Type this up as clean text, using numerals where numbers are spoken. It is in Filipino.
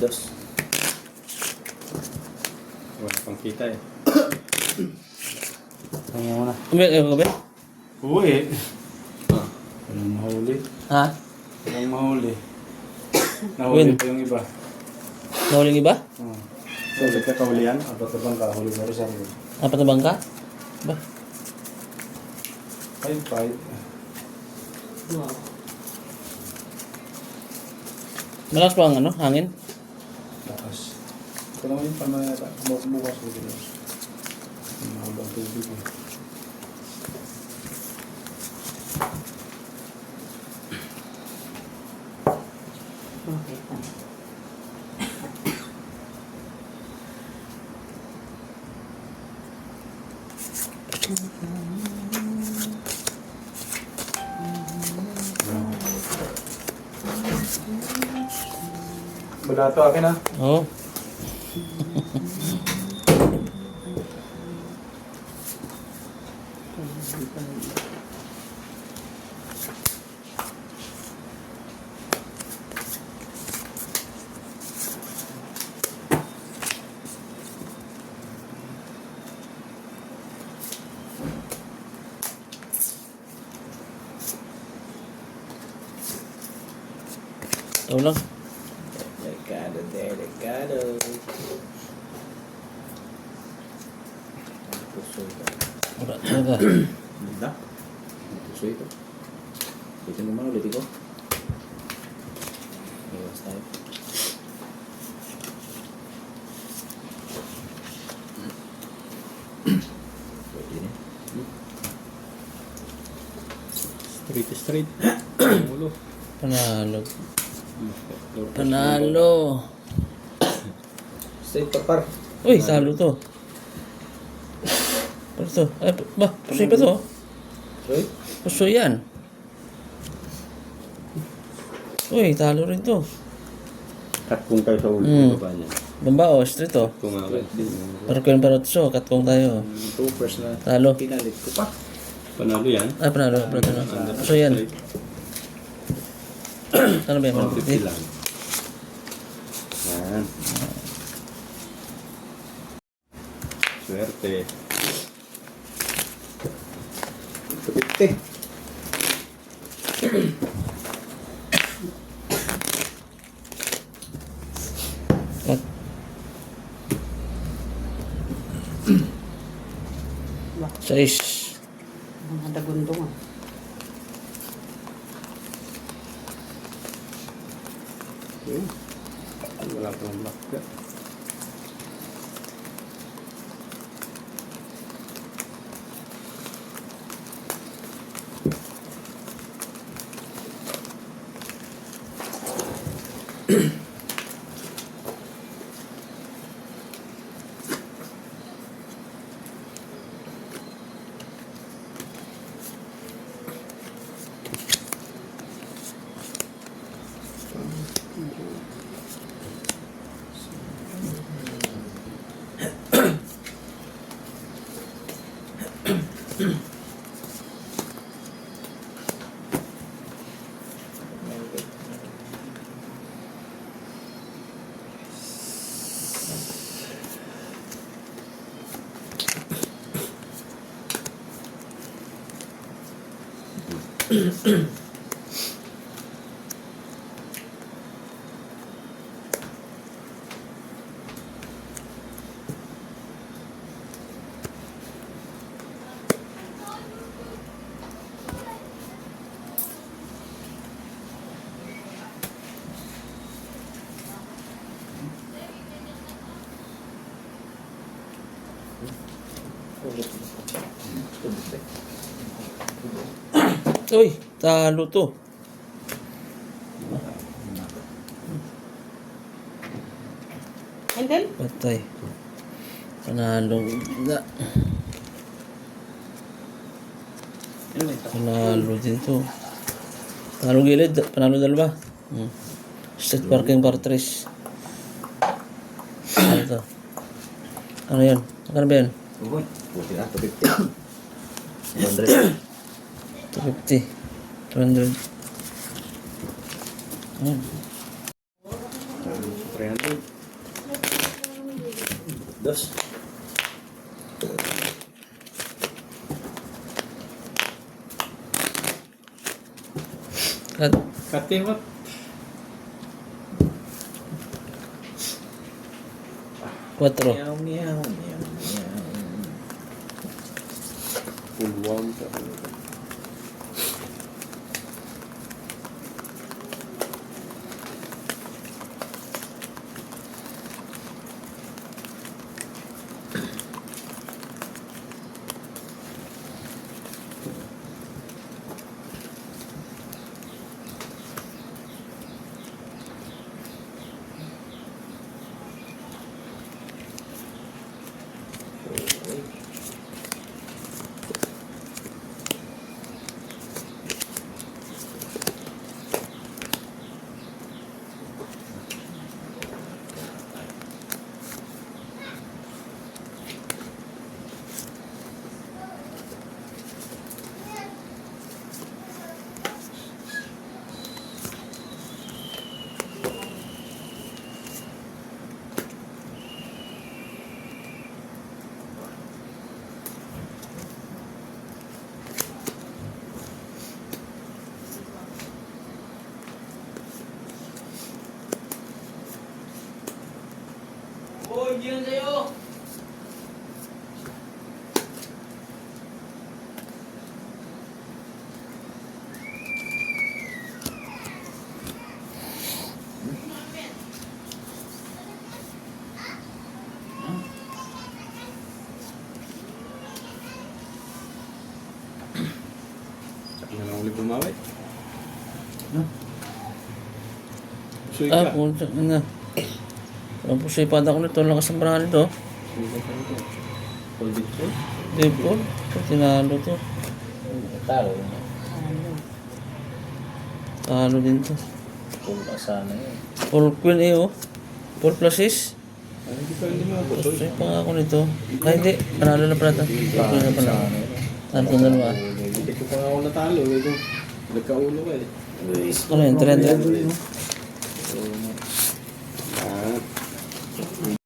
Dos. Wala pang kita eh. Kanya mo na. Gabi? Uwi. Ah. Walang mahuli. Ha? Walang mahuli. Nahuli Win. pa yung iba. Nahuling iba? So, ulit ka kahulihan. Apat na bang kahuli na rin sa rin. Apat na bangka? Ba? 5-5. Malakas pa ang ano, hangin? Lakas. Ito naman yung pamanata. Bukas ko din. Mahabang tubig eh. Okay. Balato akin ha. Oo. Ikaw lang. Delikado, delikado. Puso ito. Wala talaga. Ganda. Puso ito. Ito naman ulit ko. Iwas tayo. Pwede na. Straight. Ulo. Panalo. Panalo. Straight par. Uy, talo to. Ano to? Ay, ba? Pusoy pa to? Straight? Pusoy yan. Uy, talo rin to. Cut kung kayo sa ulo. Hmm. Baba niya. Bamba o, street to. Kung nga kayo. Pero kung parotso, katkong tayo. 2 first na. Talo. Pinalit ko pa. Panalo yan. Ay, panalo. Pusoy yan. Ano ba yan? 150 lang. Yan. Swerte. 250. Sais. Mga dagundong ah. Okay. Wala pang block ka. Uy, talo to. And then, Patay. Panalo. Panalo din to. Panalo gilid. Panalo dalawa. Street parking par 3. Ano to? Ano yan? Ano ba yan? Uy, buti na, 250. 100. 250. 200. Ayan. 300. Dos. Cut. Cut kayo ba? Quatro. Meow, meow, meow, meow. Full one. Uy, diyan sa'yo! Saka na lang ulit bumawit. Huh? Suy Ah, ka. puta na. Ang pusay pada ko nito, lakas ang barahan nito. Dito pa ito. Hold it full. Di po, tinalo to. Talo. Ano? Talo din to. Full pa sana yun. Full queen eh oh. 4 plus 6. Ay, hindi mo ako. Pusay pa nga ako nito. Ay hindi, panalo na pala to. Full queen na pala. Sana yun. Talo to dalawa. Hindi ko pa nga ako natalo. Nagkaulo ka eh. Ano yun, 300? So,